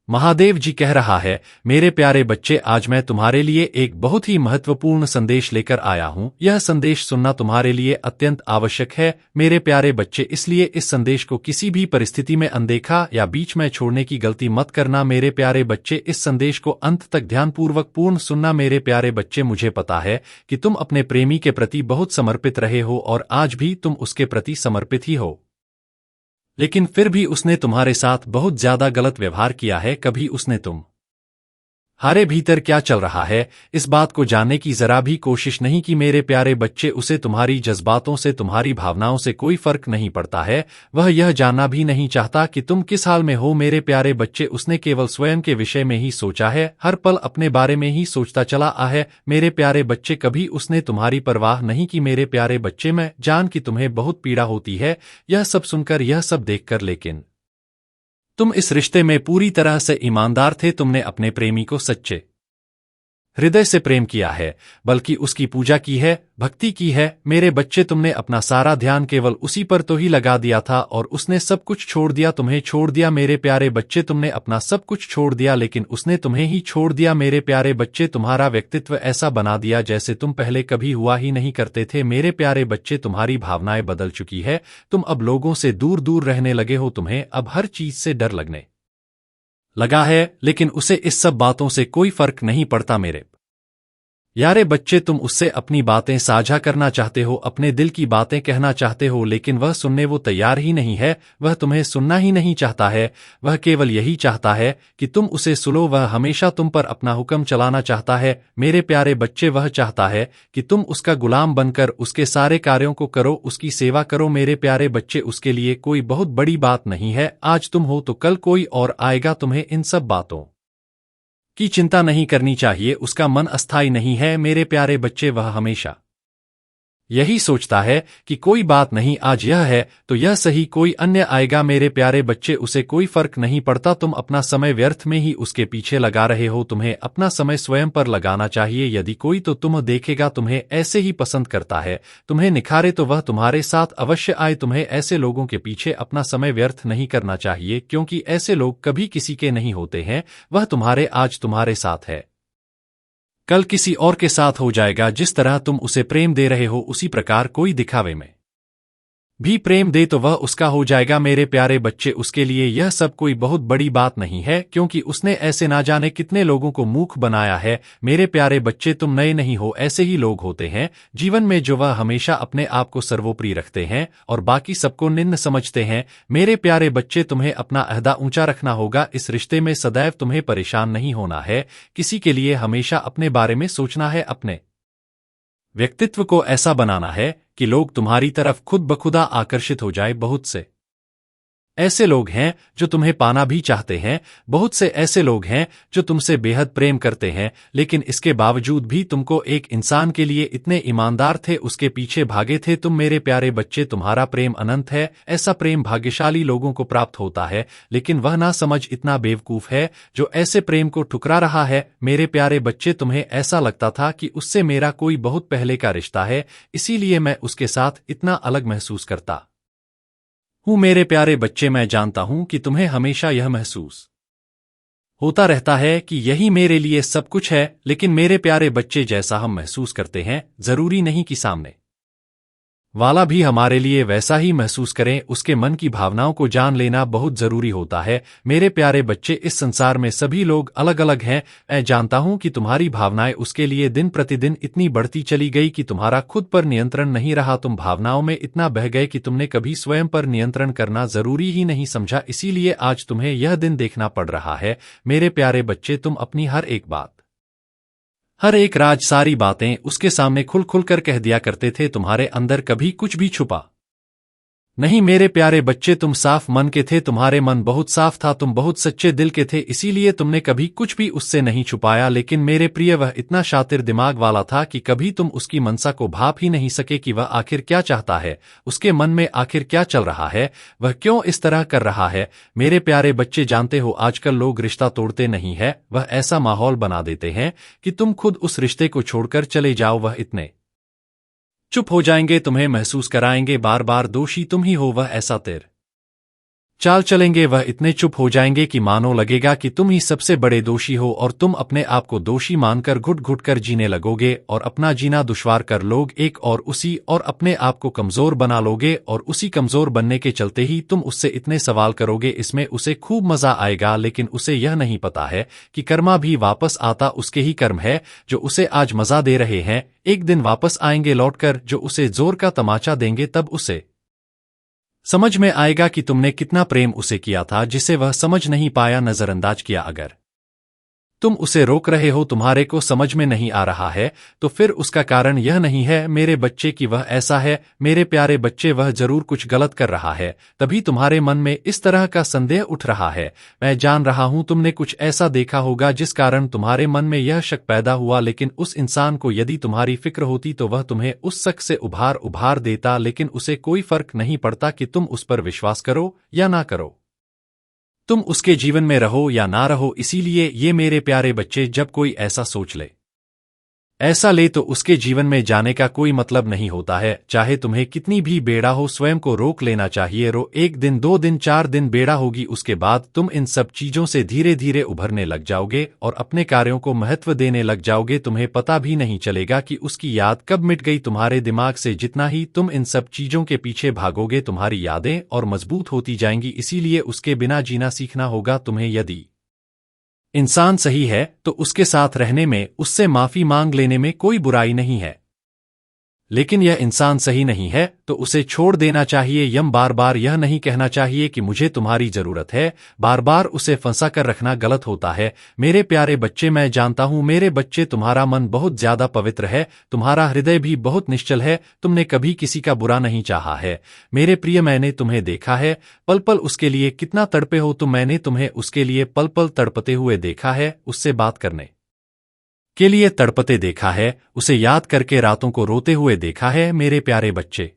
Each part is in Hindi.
महादेव जी कह रहा है, मेरे प्यारे बच्चे, आज मैं तुम्हारे लिए एक बहुत ही महत्वपूर्ण संदेश लेकर आया हूँ। यह संदेश सुनना तुम्हारे लिए अत्यंत आवश्यक है मेरे प्यारे बच्चे, इसलिए इस संदेश को किसी भी परिस्थिति में अनदेखा या बीच में छोड़ने की गलती मत करना मेरे प्यारे बच्चे। इस संदेश को अंत तक ध्यानपूर्वक पूर्ण सुनना मेरे प्यारे बच्चे। मुझे पता है कि तुम अपने प्रेमी के प्रति बहुत समर्पित रहे हो और आज भी तुम उसके प्रति समर्पित ही हो, लेकिन फिर भी उसने तुम्हारे साथ बहुत ज्यादा गलत व्यवहार किया है। कभी उसने तुम्हारे भीतर क्या चल रहा है, इस बात को जानने की जरा भी कोशिश नहीं की मेरे प्यारे बच्चे। उसे तुम्हारी जज्बातों से, तुम्हारी भावनाओं से कोई फर्क नहीं पड़ता है। वह यह जानना भी नहीं चाहता कि तुम किस हाल में हो मेरे प्यारे बच्चे। उसने केवल स्वयं के विषय में ही सोचा है, हर पल अपने बारे में ही सोचता चला आ है मेरे प्यारे बच्चे। कभी उसने तुम्हारी परवाह नहीं की मेरे प्यारे बच्चे। मैं जान कि तुम्हें बहुत पीड़ा होती है यह सब सुनकर, यह सब देखकर, लेकिन तुम इस रिश्ते में पूरी तरह से ईमानदार थे। तुमने अपने प्रेमी को सच्चे हृदय से प्रेम किया है, बल्कि उसकी पूजा की है, भक्ति की है मेरे बच्चे। तुमने अपना सारा ध्यान केवल उसी पर तो ही लगा दिया था और उसने सब कुछ छोड़ दिया, तुम्हें छोड़ दिया मेरे प्यारे बच्चे। तुमने अपना सब कुछ छोड़ दिया लेकिन उसने तुम्हें ही छोड़ दिया मेरे प्यारे बच्चे। तुम्हारा व्यक्तित्व ऐसा बना दिया जैसे तुम पहले कभी हुआ ही नहीं करते थे मेरे प्यारे बच्चे। तुम्हारी भावनाएं बदल चुकी है, तुम अब लोगों से दूर दूर रहने लगे हो, तुम्हें अब हर चीज से डर लगने लगा है, लेकिन उसे इस सब बातों से कोई फर्क नहीं पड़ता मेरे यारे बच्चे। तुम उससे अपनी बातें साझा करना चाहते हो, अपने दिल की बातें कहना चाहते हो, लेकिन वह सुनने वो तैयार ही नहीं है। वह तुम्हें सुनना ही नहीं चाहता है, वह केवल यही चाहता है कि तुम उसे सुनो। वह हमेशा तुम पर अपना हुक्म चलाना चाहता है मेरे प्यारे बच्चे। वह चाहता है कि तुम उसका गुलाम बनकर उसके सारे कार्यों को करो, उसकी सेवा करो मेरे प्यारे बच्चे। उसके लिए कोई बहुत बड़ी बात नहीं है, आज तुम हो तो कल कोई और आएगा। तुम्हें इन सब बातों की चिंता नहीं करनी चाहिए, उसका मन अस्थायी नहीं है मेरे प्यारे बच्चे। वह हमेशा यही सोचता है कि कोई बात नहीं, आज यह है तो यह सही, कोई अन्य आएगा मेरे प्यारे बच्चे। उसे कोई फर्क नहीं पड़ता, तुम अपना समय व्यर्थ में ही उसके पीछे लगा रहे हो। तुम्हें अपना समय स्वयं पर लगाना चाहिए। यदि कोई तो तुम देखेगा तुम्हें ऐसे ही पसंद करता है, तुम्हें निखारे, तो वह तुम्हारे साथ अवश्य आए। तुम्हें ऐसे लोगों के पीछे अपना समय व्यर्थ नहीं करना चाहिए, क्योंकि ऐसे लोग कभी किसी के नहीं होते हैं। वह तुम्हारे आज तुम्हारे साथ है, कल किसी और के साथ हो जाएगा। जिस तरह तुम उसे प्रेम दे रहे हो उसी प्रकार कोई दिखावे में भी प्रेम दे तो वह उसका हो जाएगा मेरे प्यारे बच्चे। उसके लिए यह सब कोई बहुत बड़ी बात नहीं है, क्योंकि उसने ऐसे ना जाने कितने लोगों को मूर्ख बनाया है मेरे प्यारे बच्चे। तुम नए नहीं हो, ऐसे ही लोग होते हैं जीवन में जो वह हमेशा अपने आप को सर्वोपरि रखते हैं और बाकी सबको निम्न समझते हैं मेरे प्यारे बच्चे। तुम्हें अपना अहदा ऊंचा रखना होगा, इस रिश्ते में सदैव तुम्हें परेशान नहीं होना है किसी के लिए, हमेशा अपने बारे में सोचना है, अपने व्यक्तित्व को ऐसा बनाना है कि लोग तुम्हारी तरफ खुद ब खुदा आकर्षित हो जाए। बहुत से ऐसे लोग हैं जो तुम्हें पाना भी चाहते हैं, बहुत से ऐसे लोग हैं जो तुमसे बेहद प्रेम करते हैं, लेकिन इसके बावजूद भी तुमको एक इंसान के लिए इतने ईमानदार थे, उसके पीछे भागे थे तुम मेरे प्यारे बच्चे। तुम्हारा प्रेम अनंत है, ऐसा प्रेम भाग्यशाली लोगों को प्राप्त होता है, लेकिन वह ना समझ इतना बेवकूफ है जो ऐसे प्रेम को ठुकरा रहा है मेरे प्यारे बच्चे। तुम्हें ऐसा लगता था कि उससे मेरा कोई बहुत पहले का रिश्ता है, इसीलिए मैं उसके साथ इतना अलग महसूस करता हूँ मेरे प्यारे बच्चे। मैं जानता हूं कि तुम्हें हमेशा यह महसूस होता रहता है कि यही मेरे लिए सब कुछ है, लेकिन मेरे प्यारे बच्चे, जैसा हम महसूस करते हैं जरूरी नहीं कि सामने वाला भी हमारे लिए वैसा ही महसूस करें। उसके मन की भावनाओं को जान लेना बहुत जरूरी होता है मेरे प्यारे बच्चे। इस संसार में सभी लोग अलग अलग हैं। मैं जानता हूं कि तुम्हारी भावनाएं उसके लिए दिन प्रतिदिन इतनी बढ़ती चली गई कि तुम्हारा खुद पर नियंत्रण नहीं रहा। तुम भावनाओं में इतना बह गए कि तुमने कभी स्वयं पर नियंत्रण करना जरूरी ही नहीं समझा, इसीलिए आज तुम्हें यह दिन देखना पड़ रहा है मेरे प्यारे बच्चे। तुम अपनी हर एक बात, हर एक राज, सारी बातें उसके सामने खुल खुल कर कह दिया करते थे, तुम्हारे अंदर कभी कुछ भी छुपा नहीं मेरे प्यारे बच्चे। तुम साफ मन के थे, तुम्हारे मन बहुत साफ था, तुम बहुत सच्चे दिल के थे, इसीलिए तुमने कभी कुछ भी उससे नहीं छुपाया। लेकिन मेरे प्रिय, वह इतना शातिर दिमाग वाला था कि कभी तुम उसकी मनसा को भाप ही नहीं सके कि वह आखिर क्या चाहता है, उसके मन में आखिर क्या चल रहा है, वह क्यों इस तरह कर रहा है मेरे प्यारे बच्चे। जानते हो आजकल लोग रिश्ता तोड़ते नहीं है, वह ऐसा माहौल बना देते हैं कि तुम खुद उस रिश्ते को छोड़कर चले जाओ। वह इतने चुप हो जाएंगे, तुम्हें महसूस कराएंगे बार बार दोषी तुम ही हो, वह ऐसा तेरे चाल चलेंगे वह इतने चुप हो जाएंगे कि मानो लगेगा कि तुम ही सबसे बड़े दोषी हो और तुम अपने आप को दोषी मानकर घुट घुट कर जीने लगोगे और अपना जीना दुश्वार कर लोग एक और अपने आप को कमजोर बना लोगे और उसी कमजोर बनने के चलते ही तुम उससे इतने सवाल करोगे। इसमें उसे खूब मजा आएगा, लेकिन उसे यह नहीं पता है कि कर्मा भी वापस आता उसके ही कर्म है जो उसे आज मजा दे रहे हैं, एक दिन वापस आएंगे लौटकर जो उसे जोर का तमाचा देंगे। तब उसे समझ में आएगा कि तुमने कितना प्रेम उसे किया था जिसे वह समझ नहीं पाया, नजरअंदाज किया। अगर तुम उसे रोक रहे हो, तुम्हारे को समझ में नहीं आ रहा है, तो फिर उसका कारण यह नहीं है मेरे बच्चे कि वह ऐसा है। मेरे प्यारे बच्चे, वह जरूर कुछ गलत कर रहा है, तभी तुम्हारे मन में इस तरह का संदेह उठ रहा है। मैं जान रहा हूं तुमने कुछ ऐसा देखा होगा जिस कारण तुम्हारे मन में यह शक पैदा हुआ, लेकिन उस इंसान को यदि तुम्हारी फिक्र होती तो वह तुम्हें उस शक से उभार देता, लेकिन उसे कोई फर्क नहीं पड़ता कि तुम उस पर विश्वास करो या ना करो, तुम उसके जीवन में रहो या ना रहो। इसीलिए ये मेरे प्यारे बच्चे, जब कोई ऐसा सोच ले, ऐसा ले, तो उसके जीवन में जाने का कोई मतलब नहीं होता है। चाहे तुम्हें कितनी भी बेड़ा हो, स्वयं को रोक लेना चाहिए। रो 1 दिन 2 दिन 4 दिन बेड़ा होगी, उसके बाद तुम इन सब चीजों से धीरे धीरे उभरने लग जाओगे और अपने कार्यों को महत्व देने लग जाओगे। तुम्हें पता भी नहीं चलेगा कि उसकी याद कब मिट गई तुम्हारे दिमाग से। जितना ही तुम इन सब चीजों के पीछे भागोगे, तुम्हारी यादें और मजबूत होती जाएंगी। इसीलिए उसके बिना जीना सीखना होगा तुम्हें। यदि इंसान सही है तो उसके साथ रहने में, उससे माफी मांग लेने में कोई बुराई नहीं है, लेकिन यह इंसान सही नहीं है तो उसे छोड़ देना चाहिए। बार बार यह नहीं कहना चाहिए कि मुझे तुम्हारी जरूरत है, बार बार उसे फंसा कर रखना गलत होता है। मेरे प्यारे बच्चे, मैं जानता हूं मेरे बच्चे, तुम्हारा मन बहुत ज्यादा पवित्र है, तुम्हारा हृदय भी बहुत निश्चल है, तुमने कभी किसी का बुरा नहीं चाहा है। मेरे प्रिय, मैंने तुम्हें देखा है, पल पल उसके लिए कितना तड़पे हो तुम। मैंने तुम्हें उसके लिए पल पल तड़पते हुए देखा है, उससे बात करने के लिए तड़पते देखा है, उसे याद करके रातों को रोते हुए देखा है मेरे प्यारे बच्चे।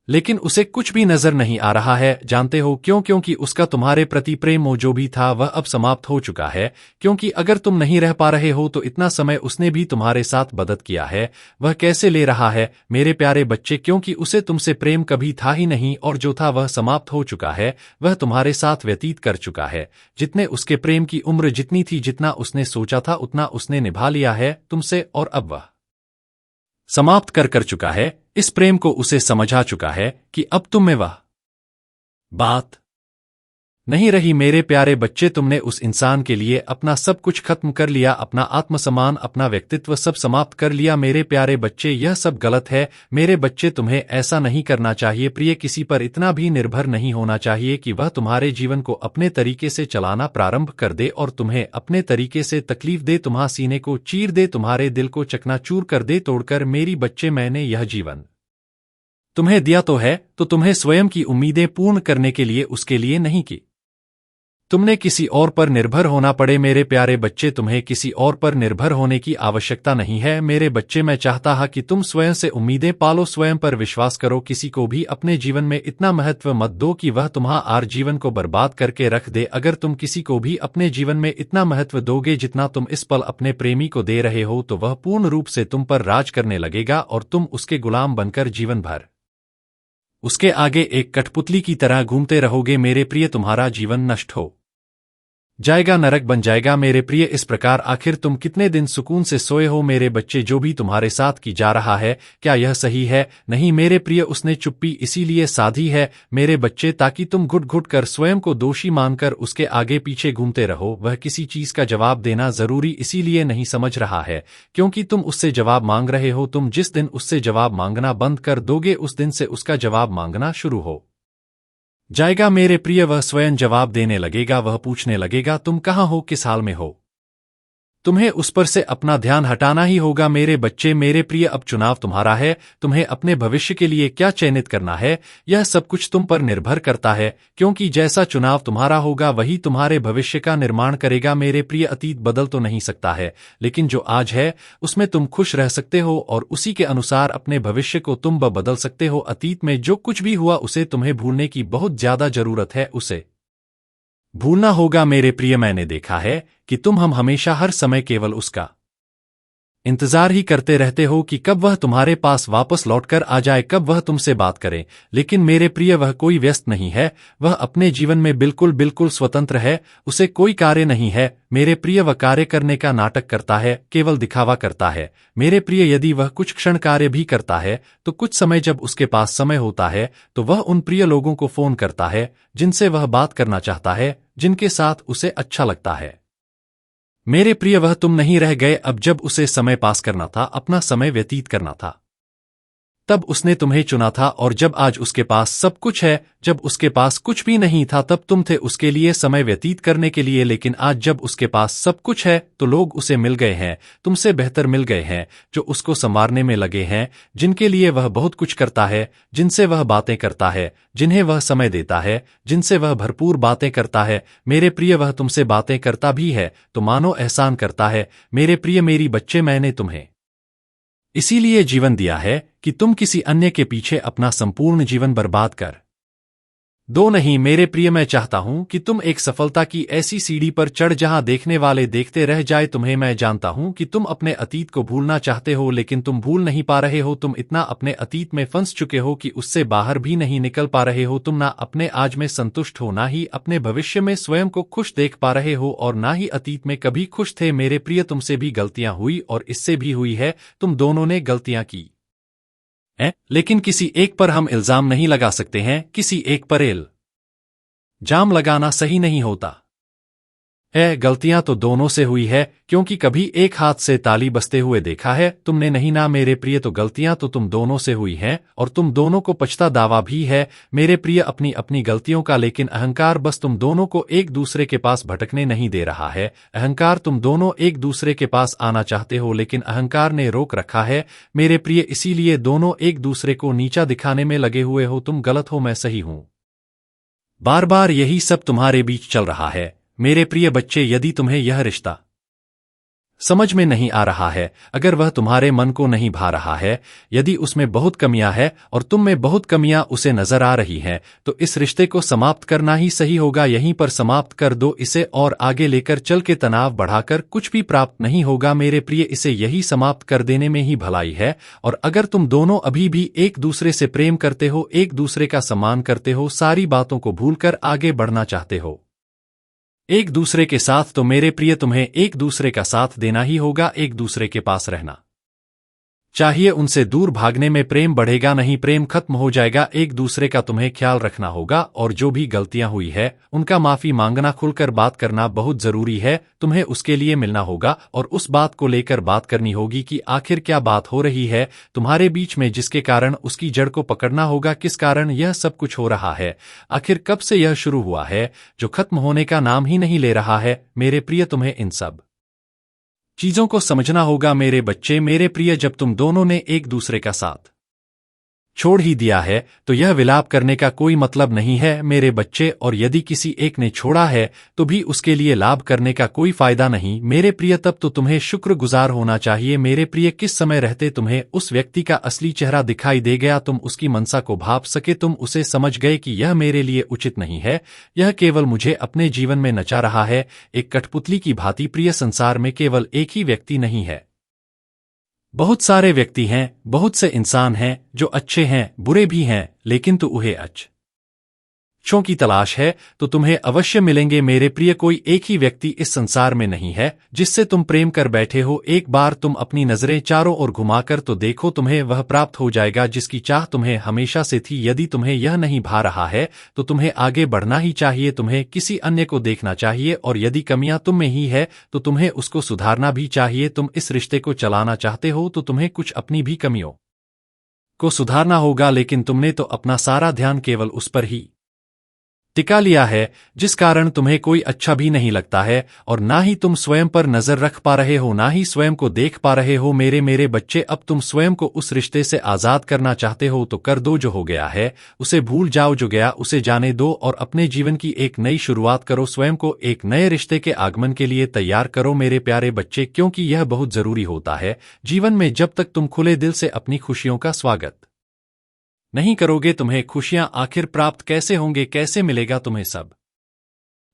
लेकिन उसे कुछ भी नजर नहीं आ रहा है। जानते हो क्यों? क्योंकि उसका तुम्हारे प्रति प्रेम जो भी था वह अब समाप्त हो चुका है। क्योंकि अगर तुम नहीं रह पा रहे हो तो इतना समय उसने भी तुम्हारे साथ मदद किया है। वह कैसे ले रहा है मेरे प्यारे बच्चे? क्योंकि उसे तुमसे प्रेम कभी था ही नहीं, और जो था वह समाप्त हो चुका है। वह तुम्हारे साथ व्यतीत कर चुका है। जितने उसके प्रेम की उम्र जितनी थी, जितना उसने सोचा था, उतना उसने निभा लिया है तुमसे, और अब वह समाप्त कर चुका है। इस प्रेम को उसे समझा चुका है कि अब तुम में वह बात नहीं रही। मेरे प्यारे बच्चे, तुमने उस इंसान के लिए अपना सब कुछ खत्म कर लिया, अपना आत्मसम्मान, अपना व्यक्तित्व सब समाप्त कर लिया। मेरे प्यारे बच्चे, यह सब गलत है। मेरे बच्चे, तुम्हें ऐसा नहीं करना चाहिए। प्रिय, किसी पर इतना भी निर्भर नहीं होना चाहिए कि वह तुम्हारे जीवन को अपने तरीके से चलाना प्रारंभ कर दे और तुम्हें अपने तरीके से तकलीफ दे, तुम्हारे सीने को चीर दे, तुम्हारे दिल को चकनाचूर कर दे तोड़कर। मेरी बच्चे, मैंने यह जीवन तुम्हें दिया तो है, तो तुम्हें स्वयं की उम्मीदें पूर्ण करने के लिए, उसके लिए नहीं कि तुमने किसी और पर निर्भर होना पड़े। मेरे प्यारे बच्चे, तुम्हें किसी और पर निर्भर होने की आवश्यकता नहीं है। मेरे बच्चे, मैं चाहता हा कि तुम स्वयं से उम्मीदें पालो, स्वयं पर विश्वास करो। किसी को भी अपने जीवन में इतना महत्व मत दो कि वह तुम्हारे जीवन को बर्बाद करके रख दे। अगर तुम किसी को भी अपने जीवन में इतना महत्व दोगे जितना तुम इस पल अपने प्रेमी को दे रहे हो, तो वह पूर्ण रूप से तुम पर राज करने लगेगा और तुम उसके गुलाम बनकर जीवन भर उसके आगे एक कठपुतली की तरह घूमते रहोगे। मेरे प्रिय, तुम्हारा जीवन नष्ट हो जाएगा, नरक बन जाएगा। मेरे प्रिय, इस प्रकार आखिर तुम कितने दिन सुकून से सोए हो? मेरे बच्चे, जो भी तुम्हारे साथ की जा रहा है, क्या यह सही है? नहीं मेरे प्रिय, उसने चुप्पी इसीलिए साधी है मेरे बच्चे, ताकि तुम घुट घुट कर स्वयं को दोषी मानकर उसके आगे पीछे घूमते रहो। वह किसी चीज का जवाब देना जरूरी इसीलिए नहीं समझ रहा है क्योंकि तुम उससे जवाब मांग रहे हो। तुम जिस दिन उससे जवाब मांगना बंद कर दोगे, उस दिन से उसका जवाब मांगना शुरू हो जाएगा। मेरे प्रिय, वह स्वयं जवाब देने लगेगा, वह पूछने लगेगा तुम कहाँ हो, किस हाल में हो। तुम्हें उस पर से अपना ध्यान हटाना ही होगा। मेरे बच्चे, मेरे प्रिय, अब चुनाव तुम्हारा है। तुम्हें अपने भविष्य के लिए क्या चयनित करना है, यह सब कुछ तुम पर निर्भर करता है, क्योंकि जैसा चुनाव तुम्हारा होगा वही तुम्हारे भविष्य का निर्माण करेगा। मेरे प्रिय, अतीत बदल तो नहीं सकता है, लेकिन जो आज है उसमें तुम खुश रह सकते हो और उसी के अनुसार अपने भविष्य को तुम बदल सकते हो। अतीत में जो कुछ भी हुआ उसे तुम्हें भूलने की बहुत ज्यादा जरूरत है, उसे भूलना होगा। मेरे प्रिय, मैंने देखा है कि हम हमेशा हर समय केवल उसका इंतजार ही करते रहते हो कि कब वह तुम्हारे पास वापस लौटकर आ जाए, कब वह तुमसे बात करे। लेकिन मेरे प्रिय, वह कोई व्यस्त नहीं है, वह अपने जीवन में बिल्कुल बिल्कुल स्वतंत्र है, उसे कोई कार्य नहीं है। मेरे प्रिय, वह कार्य करने का नाटक करता है, केवल दिखावा करता है। मेरे प्रिय, यदि वह कुछ क्षण कार्य भी करता है तो कुछ समय जब उसके पास समय होता है तो वह उन प्रिय लोगों को फोन करता है जिनसे वह बात करना चाहता है, जिनके साथ उसे अच्छा लगता है। मेरे प्रिय, वह तुम नहीं रह गए अब जब उसे समय पास करना था, अपना समय व्यतीत करना था, तब उसने तुम्हें चुना था। और जब आज उसके पास सब कुछ है, जब उसके पास कुछ भी नहीं था, तब तुम थे उसके लिए समय व्यतीत करने के लिए। लेकिन आज जब उसके पास सब कुछ है तो लोग उसे मिल गए हैं, तुमसे बेहतर मिल गए हैं, जो उसको संवारने में लगे हैं, जिनके लिए वह बहुत कुछ करता है, जिनसे वह बातें करता है, जिन्हें वह समय देता है, जिनसे वह भरपूर बातें करता है। मेरे प्रिय, वह तुमसे बातें करता भी है तो मानो एहसान करता है। मेरे प्रिय, मेरी बच्चे, मैंने तुम्हें इसीलिए जीवन दिया है कि तुम किसी अन्य के पीछे अपना संपूर्ण जीवन बर्बाद कर दो नहीं। मेरे प्रिय, मैं चाहता हूं कि तुम एक सफलता की ऐसी सीढ़ी पर चढ़ जहां देखने वाले देखते रह जाए तुम्हें। मैं जानता हूं कि तुम अपने अतीत को भूलना चाहते हो, लेकिन तुम भूल नहीं पा रहे हो। तुम इतना अपने अतीत में फंस चुके हो कि उससे बाहर भी नहीं निकल पा रहे हो। तुम ना अपने आज में संतुष्ट हो, ना ही अपने भविष्य में स्वयं को खुश देख पा रहे हो, और ना ही अतीत में कभी खुश थे। मेरे प्रिय, तुमसे भी गलतियां हुई और इससे भी हुई है, तुम दोनों ने गलतियां की हैं, लेकिन किसी एक पर हम इल्जाम नहीं लगा सकते हैं, किसी एक पर जाम लगाना सही नहीं होता है। गलतियां तो दोनों से हुई है, क्योंकि कभी एक हाथ से ताली बजते हुए देखा है तुमने नहीं ना मेरे प्रिय। तो गलतियां तो तुम दोनों से हुई हैं और तुम दोनों को पछता दावा भी है मेरे प्रिय अपनी अपनी गलतियों का। लेकिन अहंकार बस तुम दोनों को एक दूसरे के पास भटकने नहीं दे रहा है। अहंकार, तुम दोनों एक दूसरे के पास आना चाहते हो, लेकिन अहंकार ने रोक रखा है मेरे प्रिय। इसीलिए दोनों एक दूसरे को नीचा दिखाने में लगे हुए हो। तुम गलत हो, मैं सही हूं, बार बार यही सब तुम्हारे बीच चल रहा है। मेरे प्रिय बच्चे, यदि तुम्हें यह रिश्ता समझ में नहीं आ रहा है, अगर वह तुम्हारे मन को नहीं भा रहा है, यदि उसमें बहुत कमियां हैं और तुम में बहुत कमियां उसे नजर आ रही हैं, तो इस रिश्ते को समाप्त करना ही सही होगा। यहीं पर समाप्त कर दो इसे, और आगे लेकर चल के तनाव बढ़ाकर कुछ भी प्राप्त नहीं होगा मेरे प्रिय। इसे यही समाप्त कर देने में ही भलाई है। और अगर तुम दोनों अभी भी एक दूसरे से प्रेम करते हो, एक दूसरे का सम्मान करते हो, सारी बातों को भूलकर आगे बढ़ना चाहते हो एक दूसरे के साथ, तो मेरे प्रिय तुम्हें एक दूसरे का साथ देना ही होगा, एक दूसरे के पास रहना चाहिए। उनसे दूर भागने में प्रेम बढ़ेगा नहीं, प्रेम खत्म हो जाएगा। एक दूसरे का तुम्हें ख्याल रखना होगा, और जो भी गलतियां हुई है उनका माफी मांगना, खुलकर बात करना बहुत जरूरी है। तुम्हें उसके लिए मिलना होगा और उस बात को लेकर बात करनी होगी कि आखिर क्या बात हो रही है तुम्हारे बीच में, जिसके कारण उसकी जड़ को पकड़ना होगा। किस कारण यह सब कुछ हो रहा है, आखिर कब से यह शुरू हुआ है, जो खत्म होने का नाम ही नहीं ले रहा है। मेरे प्रिय, तुम्हें इन सब चीजों को समझना होगा मेरे बच्चे। मेरे प्रिय, जब तुम दोनों ने एक दूसरे का साथ छोड़ ही दिया है तो यह विलाप करने का कोई मतलब नहीं है मेरे बच्चे, और यदि किसी एक ने छोड़ा है तो भी उसके लिए लाभ करने का कोई फायदा नहीं मेरे प्रिय। तब तो तुम्हें शुक्रगुजार होना चाहिए मेरे प्रिय। किस समय रहते तुम्हें उस व्यक्ति का असली चेहरा दिखाई दे गया, तुम उसकी मनसा को भाप सके, तुम उसे समझ गए कि यह मेरे लिए उचित नहीं है, यह केवल मुझे अपने जीवन में नचा रहा है, एक कठपुतली की भांति। प्रिय, संसार में केवल एक ही व्यक्ति नहीं है, बहुत सारे व्यक्ति हैं, बहुत से इंसान हैं जो अच्छे हैं, बुरे भी हैं, लेकिन तू उन्हें अच्छों की तलाश है तो तुम्हें अवश्य मिलेंगे मेरे प्रिय। कोई एक ही व्यक्ति इस संसार में नहीं है जिससे तुम प्रेम कर बैठे हो। एक बार तुम अपनी नजरें चारों ओर घुमाकर तो देखो, तुम्हें वह प्राप्त हो जाएगा जिसकी चाह तुम्हें हमेशा से थी। यदि तुम्हें यह नहीं भा रहा है तो तुम्हें आगे बढ़ना ही चाहिए, तुम्हें किसी अन्य को देखना चाहिए, और यदि कमियां तुम में ही है तो तुम्हें उसको सुधारना भी चाहिए। तुम इस रिश्ते को चलाना चाहते हो तो तुम्हें कुछ अपनी भी कमियों को सुधारना होगा, लेकिन तुमने तो अपना सारा ध्यान केवल उस पर ही टिका लिया है, जिस कारण तुम्हें कोई अच्छा भी नहीं लगता है, और ना ही तुम स्वयं पर नजर रख पा रहे हो, ना ही स्वयं को देख पा रहे हो मेरे बच्चे। अब तुम स्वयं को उस रिश्ते से आजाद करना चाहते हो तो कर दो, जो हो गया है उसे भूल जाओ, जो गया उसे जाने दो, और अपने जीवन की एक नई शुरुआत करो। स्वयं को एक नए रिश्ते के आगमन के लिए तैयार करो मेरे प्यारे बच्चे, क्योंकि यह बहुत जरूरी होता है जीवन में। जब तक तुम खुले दिल से अपनी खुशियों का स्वागत नहीं करोगे, तुम्हें खुशियां आखिर प्राप्त कैसे होंगे, कैसे मिलेगा तुम्हें सब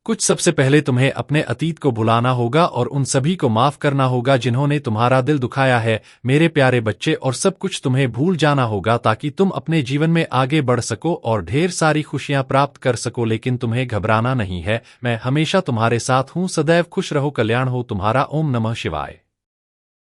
कुछ सबसे पहले तुम्हें अपने अतीत को भुलाना होगा और उन सभी को माफ करना होगा जिन्होंने तुम्हारा दिल दुखाया है मेरे प्यारे बच्चे, और सब कुछ तुम्हें भूल जाना होगा ताकि तुम अपने जीवन में आगे बढ़ सको और ढेर सारी खुशियां प्राप्त कर सको। लेकिन तुम्हें घबराना नहीं है, मैं हमेशा तुम्हारे साथ हूं। सदैव खुश रहो, कल्याण हो तुम्हारा। ओम नमः शिवाय।